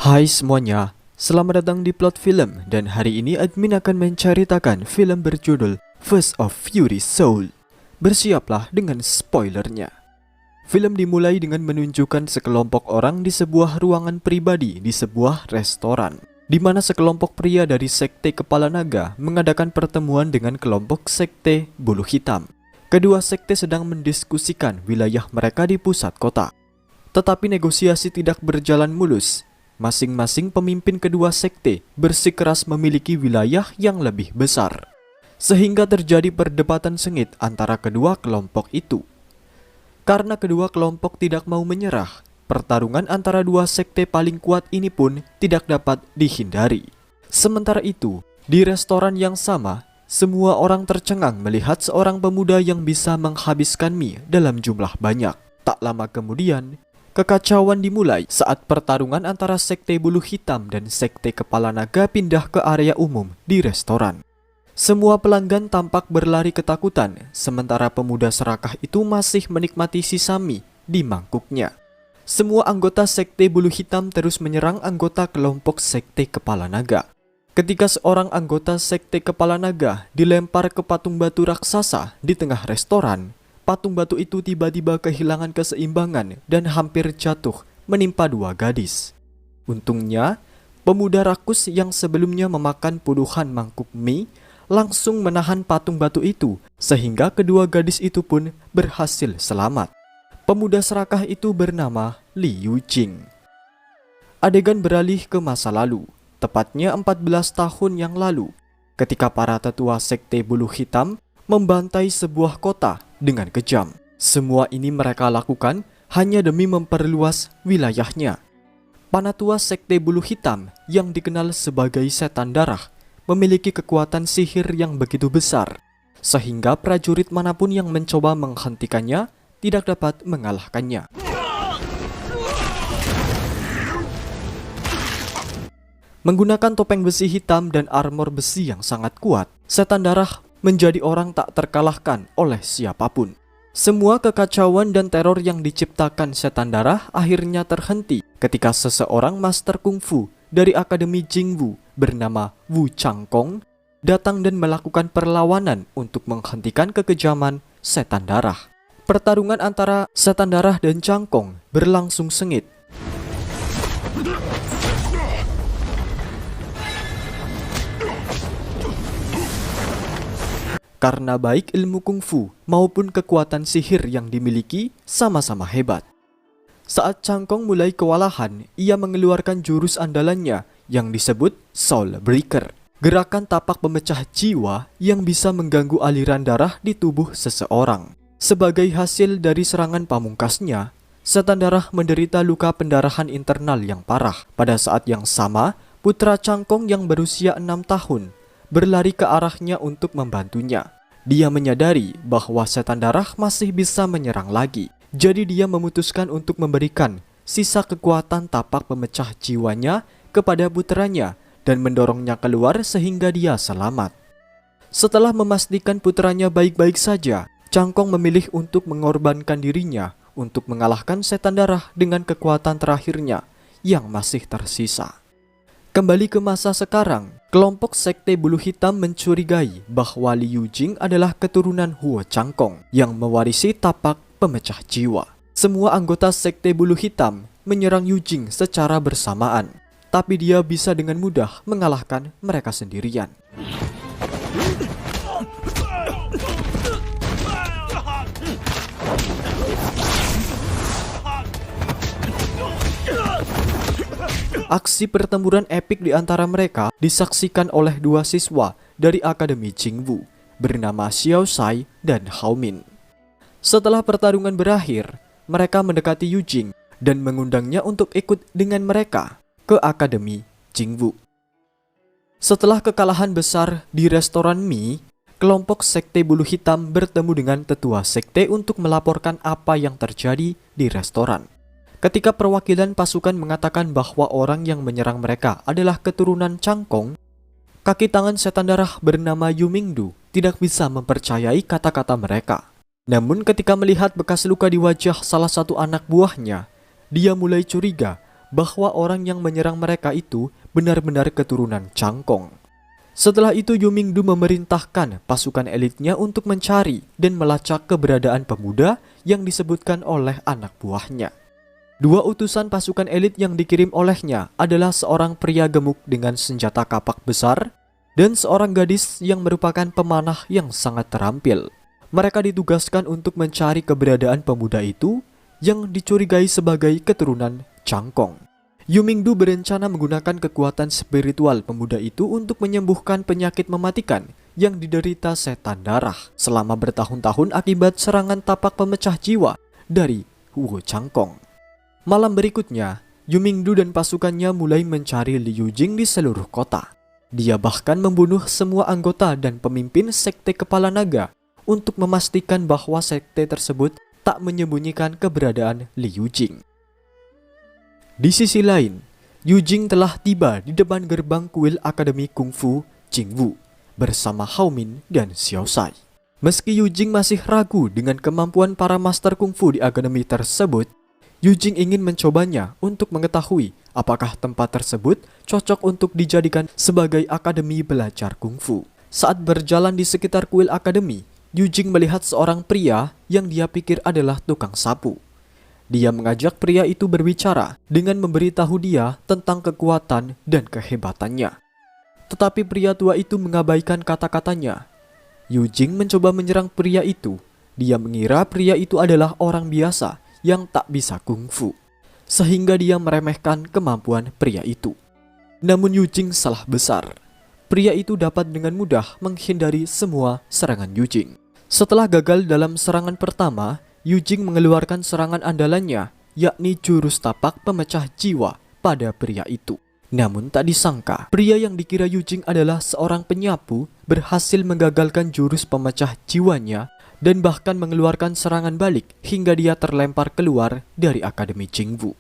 Hai semuanya, selamat datang di Plot Film dan hari ini admin akan menceritakan film berjudul Fist of Fury Soul. Bersiaplah dengan spoilernya. Film dimulai dengan menunjukkan sekelompok orang di sebuah ruangan pribadi di sebuah restoran, di mana sekelompok pria dari sekte Kepala Naga mengadakan pertemuan dengan kelompok sekte Bulu Hitam. Kedua sekte sedang mendiskusikan wilayah mereka di pusat kota. Tetapi negosiasi tidak berjalan mulus. Masing-masing pemimpin kedua sekte bersikeras memiliki wilayah yang lebih besar, sehingga terjadi perdebatan sengit antara kedua kelompok itu. Karena kedua kelompok tidak mau menyerah, pertarungan antara dua sekte paling kuat ini pun tidak dapat dihindari. Sementara itu, di restoran yang sama, semua orang tercengang melihat seorang pemuda yang bisa menghabiskan mie dalam jumlah banyak. Tak lama kemudian, kekacauan dimulai saat pertarungan antara sekte Bulu Hitam dan sekte Kepala Naga pindah ke area umum di restoran. Semua pelanggan tampak berlari ketakutan, sementara pemuda serakah itu masih menikmati sisa mie di mangkuknya. Semua anggota sekte Bulu Hitam terus menyerang anggota kelompok sekte Kepala Naga. Ketika seorang anggota sekte Kepala Naga dilempar ke patung batu raksasa di tengah restoran, patung batu itu tiba-tiba kehilangan keseimbangan dan hampir jatuh menimpa dua gadis. Untungnya, pemuda rakus yang sebelumnya memakan puluhan mangkuk mie langsung menahan patung batu itu, sehingga kedua gadis itu pun berhasil selamat. Pemuda serakah itu bernama Li Yujing. Adegan beralih ke masa lalu, tepatnya 14 tahun yang lalu, ketika para tetua sekte Bulu Hitam membantai sebuah kota dengan kejam. Semua ini mereka lakukan hanya demi memperluas wilayahnya. Panatua sekte Bulu Hitam yang dikenal sebagai setan darah memiliki kekuatan sihir yang begitu besar, sehingga prajurit manapun yang mencoba menghentikannya tidak dapat mengalahkannya. Menggunakan topeng besi hitam dan armor besi yang sangat kuat, setan darah menjadi orang tak terkalahkan oleh siapapun. Semua kekacauan dan teror yang diciptakan setan darah akhirnya terhenti ketika seseorang master kungfu dari Akademi Jingwu bernama Wu Changkong datang dan melakukan perlawanan untuk menghentikan kekejaman setan darah. Pertarungan antara setan darah dan Changkong berlangsung sengit. Karena baik ilmu kungfu maupun kekuatan sihir yang dimiliki sama-sama hebat. Saat Changkong mulai kewalahan, ia mengeluarkan jurus andalannya yang disebut Soul Breaker, gerakan tapak pemecah jiwa yang bisa mengganggu aliran darah di tubuh seseorang. Sebagai hasil dari serangan pamungkasnya, setan darah menderita luka pendarahan internal yang parah. Pada saat yang sama, putra Changkong yang berusia 6 tahun berlari ke arahnya untuk membantunya. Dia menyadari bahwa setan darah masih bisa menyerang lagi. Jadi dia memutuskan untuk memberikan sisa kekuatan tapak pemecah jiwanya kepada putranya dan mendorongnya keluar sehingga dia selamat. Setelah memastikan putranya baik-baik saja, Changkong memilih untuk mengorbankan dirinya untuk mengalahkan setan darah dengan kekuatan terakhirnya yang masih tersisa. Kembali ke masa sekarang, kelompok sekte Bulu Hitam mencurigai bahwa Li Yujing adalah keturunan Huo Changkong yang mewarisi tapak pemecah jiwa. Semua anggota sekte Bulu Hitam menyerang Yujing secara bersamaan, tapi dia bisa dengan mudah mengalahkan mereka sendirian. Aksi pertempuran epik di antara mereka disaksikan oleh dua siswa dari Akademi Jingwu bernama Xiao Sai dan Hao Min. Setelah pertarungan berakhir, mereka mendekati Yujing dan mengundangnya untuk ikut dengan mereka ke Akademi Jingwu. Setelah kekalahan besar di restoran mie, kelompok sekte Bulu Hitam bertemu dengan tetua sekte untuk melaporkan apa yang terjadi di restoran. Ketika perwakilan pasukan mengatakan bahwa orang yang menyerang mereka adalah keturunan Changkong, kaki tangan setan darah bernama Yu Mingdu tidak bisa mempercayai kata-kata mereka. Namun ketika melihat bekas luka di wajah salah satu anak buahnya, dia mulai curiga bahwa orang yang menyerang mereka itu benar-benar keturunan Cangkong. Setelah itu Yu Mingdu memerintahkan pasukan elitnya untuk mencari dan melacak keberadaan pemuda yang disebutkan oleh anak buahnya. Dua utusan pasukan elit yang dikirim olehnya adalah seorang pria gemuk dengan senjata kapak besar dan seorang gadis yang merupakan pemanah yang sangat terampil. Mereka ditugaskan untuk mencari keberadaan pemuda itu yang dicurigai sebagai keturunan Cangkong. Yu Mingdu berencana menggunakan kekuatan spiritual pemuda itu untuk menyembuhkan penyakit mematikan yang diderita setan darah selama bertahun-tahun akibat serangan tapak pemecah jiwa dari Wu Cangkong. Malam berikutnya, Yu Mingdu dan pasukannya mulai mencari Liu Jing di seluruh kota. Dia bahkan membunuh semua anggota dan pemimpin sekte kepala naga untuk memastikan bahwa sekte tersebut tak menyembunyikan keberadaan Liu Jing. Di sisi lain, Yu Jing telah tiba di depan gerbang kuil Akademi Kungfu Jingwu bersama Hao Min dan Xiao Sai. Meski Yu Jing masih ragu dengan kemampuan para master kungfu di akademi tersebut, Yu Jing ingin mencobanya untuk mengetahui apakah tempat tersebut cocok untuk dijadikan sebagai akademi belajar kungfu. Saat berjalan di sekitar kuil akademi, Yu Jing melihat seorang pria yang dia pikir adalah tukang sapu. Dia mengajak pria itu berbicara dengan memberitahu dia tentang kekuatan dan kehebatannya. Tetapi pria tua itu mengabaikan kata-katanya. Yu Jing mencoba menyerang pria itu. Dia mengira pria itu adalah orang biasa yang tak bisa kungfu, sehingga dia meremehkan kemampuan pria itu. Namun Yu Jing salah besar. Pria itu dapat dengan mudah menghindari semua serangan Yu Jing. Setelah gagal dalam serangan pertama, Yu Jing mengeluarkan serangan andalannya, yakni jurus tapak pemecah jiwa pada pria itu. Namun tak disangka, pria yang dikira Yu Jing adalah seorang penyapu berhasil menggagalkan jurus pemecah jiwanya dan bahkan mengeluarkan serangan balik hingga dia terlempar keluar dari Akademi Jingwu.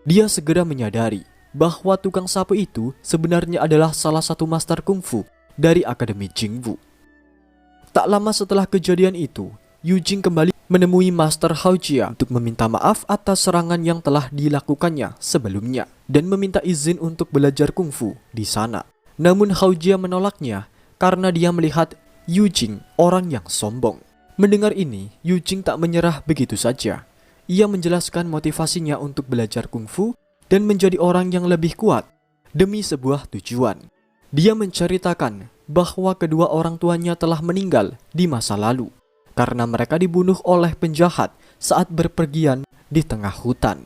Dia segera menyadari bahwa tukang sapu itu sebenarnya adalah salah satu master kungfu dari Akademi Jingwu. Tak lama setelah kejadian itu, Yu Jing kembali menemui Master Hao Jia untuk meminta maaf atas serangan yang telah dilakukannya sebelumnya dan meminta izin untuk belajar kungfu di sana. Namun Hao Jia menolaknya karena dia melihat Yu Jing orang yang sombong. Mendengar ini, Yu Jing tak menyerah begitu saja. Ia menjelaskan motivasinya untuk belajar kungfu dan menjadi orang yang lebih kuat demi sebuah tujuan. Dia menceritakan bahwa kedua orang tuanya telah meninggal di masa lalu karena mereka dibunuh oleh penjahat saat berpergian di tengah hutan.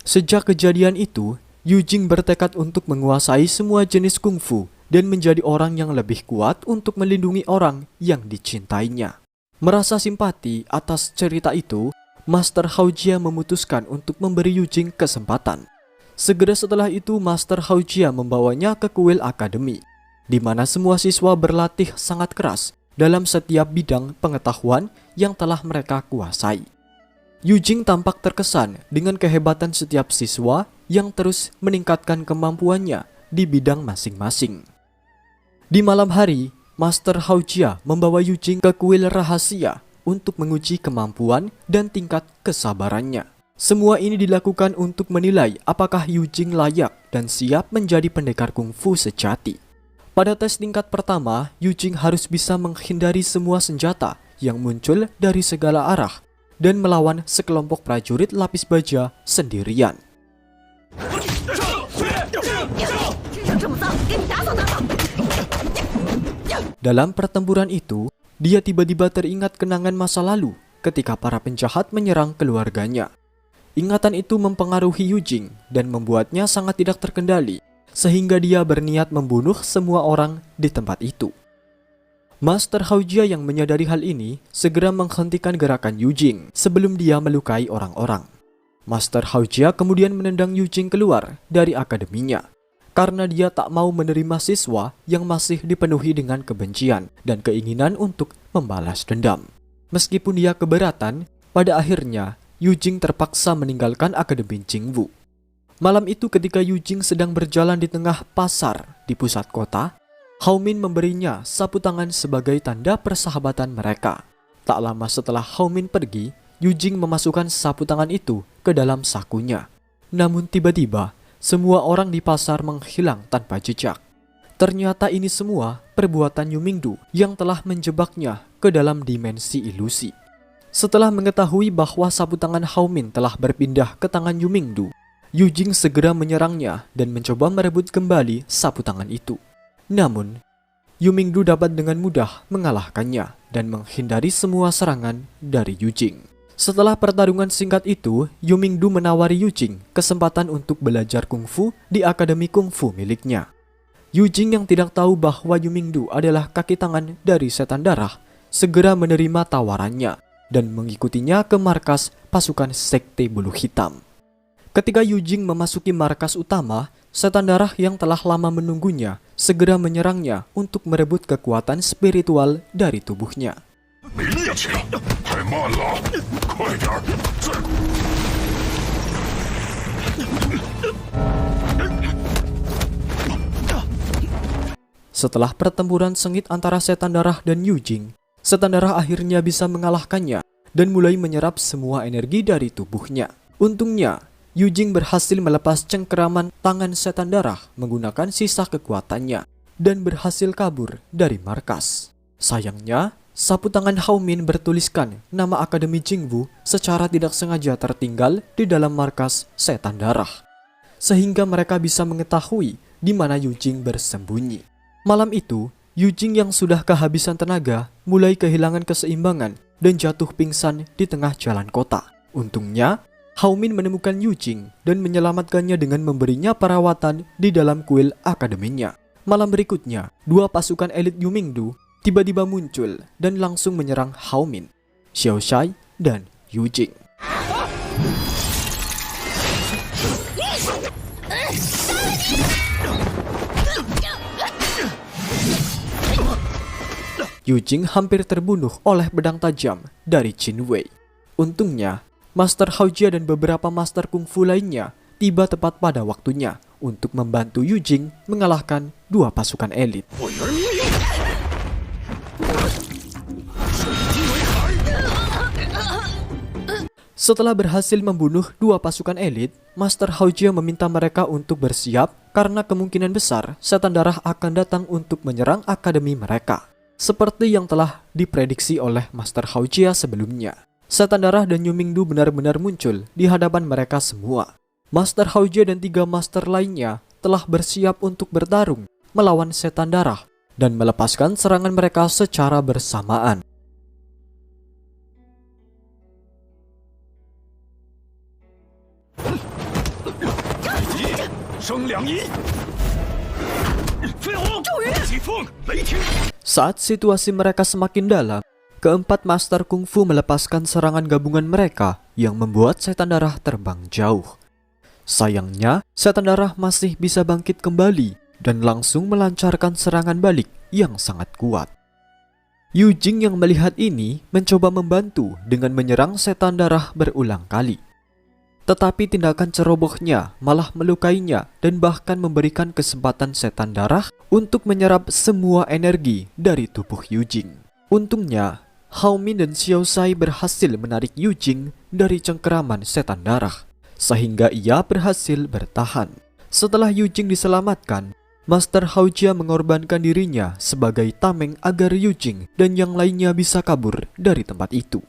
Sejak kejadian itu, Yu Jing bertekad untuk menguasai semua jenis kungfu dan menjadi orang yang lebih kuat untuk melindungi orang yang dicintainya. Merasa simpati atas cerita itu, Master Hao Jia memutuskan untuk memberi Yu Jing kesempatan. Segera setelah itu, Master Hao Jia membawanya ke kuil akademi, di mana semua siswa berlatih sangat keras dalam setiap bidang pengetahuan yang telah mereka kuasai. Yu Jing tampak terkesan dengan kehebatan setiap siswa yang terus meningkatkan kemampuannya di bidang masing-masing. Di malam hari, Master Hao Jia membawa Yu Jing ke kuil rahasia untuk menguji kemampuan dan tingkat kesabarannya. Semua ini dilakukan untuk menilai apakah Yu Jing layak dan siap menjadi pendekar kungfu sejati. Pada tes tingkat pertama, Yu Jing harus bisa menghindari semua senjata yang muncul dari segala arah dan melawan sekelompok prajurit lapis baja sendirian. Dalam pertempuran itu, dia tiba-tiba teringat kenangan masa lalu ketika para penjahat menyerang keluarganya. Ingatan itu mempengaruhi Yu Jing dan membuatnya sangat tidak terkendali, sehingga dia berniat membunuh semua orang di tempat itu. Master Hao Jia yang menyadari hal ini segera menghentikan gerakan Yu Jing sebelum dia melukai orang-orang. Master Hao Jia kemudian menendang Yu Jing keluar dari akademinya karena dia tak mau menerima siswa yang masih dipenuhi dengan kebencian dan keinginan untuk membalas dendam. Meskipun dia keberatan, pada akhirnya Yu Jing terpaksa meninggalkan Akademi Jingwu. Malam itu ketika Yu Jing sedang berjalan di tengah pasar di pusat kota, Hao Min memberinya sapu tangan sebagai tanda persahabatan mereka. Tak lama setelah Hao Min pergi, Yu Jing memasukkan sapu tangan itu ke dalam sakunya. Namun tiba-tiba, semua orang di pasar menghilang tanpa jejak. Ternyata ini semua perbuatan Yu Mingdu yang telah menjebaknya ke dalam dimensi ilusi. Setelah mengetahui bahwa sapu tangan Hao Min telah berpindah ke tangan Yu Mingdu, Yu Jing segera menyerangnya dan mencoba merebut kembali sapu tangan itu. Namun, Yu Mingdu dapat dengan mudah mengalahkannya dan menghindari semua serangan dari Yu Jing. Setelah pertarungan singkat itu, Yu Mingdu menawari Yu Jing kesempatan untuk belajar kungfu di akademi kungfu miliknya. Yu Jing yang tidak tahu bahwa Yu Mingdu adalah kaki tangan dari setan darah, segera menerima tawarannya dan mengikutinya ke markas pasukan sekte bulu hitam. Ketika Yu Jing memasuki markas utama, setan darah yang telah lama menunggunya segera menyerangnya untuk merebut kekuatan spiritual dari tubuhnya. Setelah pertempuran sengit antara setan darah dan Yu Jing, setan darah akhirnya bisa mengalahkannya dan mulai menyerap semua energi dari tubuhnya. Untungnya, Yu Jing berhasil melepas cengkeraman tangan setan darah menggunakan sisa kekuatannya dan berhasil kabur dari markas. Sayangnya, sapu tangan Hao Min bertuliskan nama Akademi Jingwu secara tidak sengaja tertinggal di dalam markas setan darah, sehingga mereka bisa mengetahui di mana Yu Jing bersembunyi. Malam itu, Yu Jing yang sudah kehabisan tenaga mulai kehilangan keseimbangan dan jatuh pingsan di tengah jalan kota. Untungnya, Hao Min menemukan Yu Jing dan menyelamatkannya dengan memberinya perawatan di dalam kuil akademinya. Malam berikutnya, dua pasukan elit Yu Mingdu tiba-tiba muncul dan langsung menyerang Hao Min, Xiao Shai, dan Yu Jing. Yu Jing hampir terbunuh oleh pedang tajam dari Qin Wei. Untungnya, Master Hao Jia dan beberapa master kungfu lainnya tiba tepat pada waktunya untuk membantu Yu Jing mengalahkan dua pasukan elit. Setelah berhasil membunuh dua pasukan elit, Master Hao Jia meminta mereka untuk bersiap karena kemungkinan besar setan darah akan datang untuk menyerang akademi mereka. Seperti yang telah diprediksi oleh Master Hao Jia sebelumnya, setan darah dan Yu Mingdu benar-benar muncul di hadapan mereka semua. Master Hao Jia dan 3 master lainnya telah bersiap untuk bertarung melawan setan darah dan melepaskan serangan mereka secara bersamaan. Saat situasi mereka semakin dalam, keempat master kungfu melepaskan serangan gabungan mereka yang membuat setan darah terbang jauh. Sayangnya, setan darah masih bisa bangkit kembali dan langsung melancarkan serangan balik yang sangat kuat. Yu Jing yang melihat ini mencoba membantu dengan menyerang setan darah berulang kali. Tetapi tindakan cerobohnya malah melukainya dan bahkan memberikan kesempatan setan darah untuk menyerap semua energi dari tubuh Yu Jing. Untungnya, Hao Min dan Xiao Shai berhasil menarik Yu Jing dari cengkeraman setan darah, sehingga ia berhasil bertahan. Setelah Yu Jing diselamatkan, Master Hao Jia mengorbankan dirinya sebagai tameng agar Yu Jing dan yang lainnya bisa kabur dari tempat itu.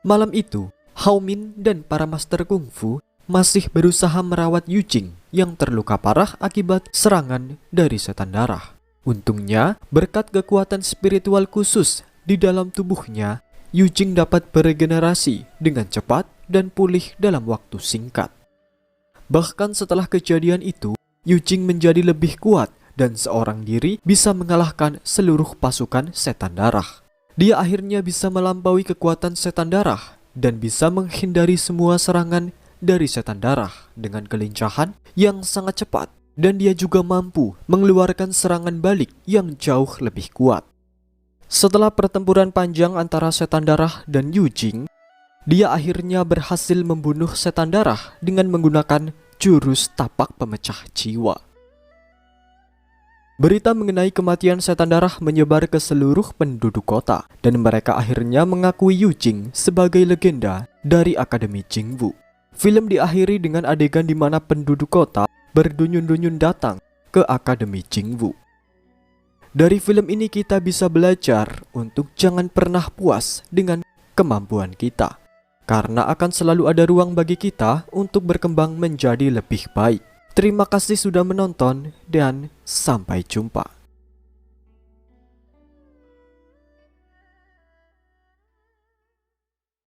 Malam itu, Hao Min dan para master kungfu masih berusaha merawat Yu Jing yang terluka parah akibat serangan dari setan darah. Untungnya, berkat kekuatan spiritual khusus di dalam tubuhnya, Yu Jing dapat beregenerasi dengan cepat dan pulih dalam waktu singkat. Bahkan setelah kejadian itu, Yu Jing menjadi lebih kuat dan seorang diri bisa mengalahkan seluruh pasukan setan darah. Dia akhirnya bisa melampaui kekuatan setan darah dan bisa menghindari semua serangan dari setan darah dengan kelincahan yang sangat cepat, dan dia juga mampu mengeluarkan serangan balik yang jauh lebih kuat. Setelah pertempuran panjang antara setan darah dan Yu Jing, dia akhirnya berhasil membunuh setan darah dengan menggunakan jurus tapak pemecah jiwa. Berita mengenai kematian setan darah menyebar ke seluruh penduduk kota, dan mereka akhirnya mengakui Yu Jing sebagai legenda dari Akademi Jingwu. Film diakhiri dengan adegan di mana penduduk kota berduyun-duyun datang ke Akademi Jingwu. Dari film ini kita bisa belajar untuk jangan pernah puas dengan kemampuan kita, karena akan selalu ada ruang bagi kita untuk berkembang menjadi lebih baik. Terima kasih sudah menonton dan sampai jumpa.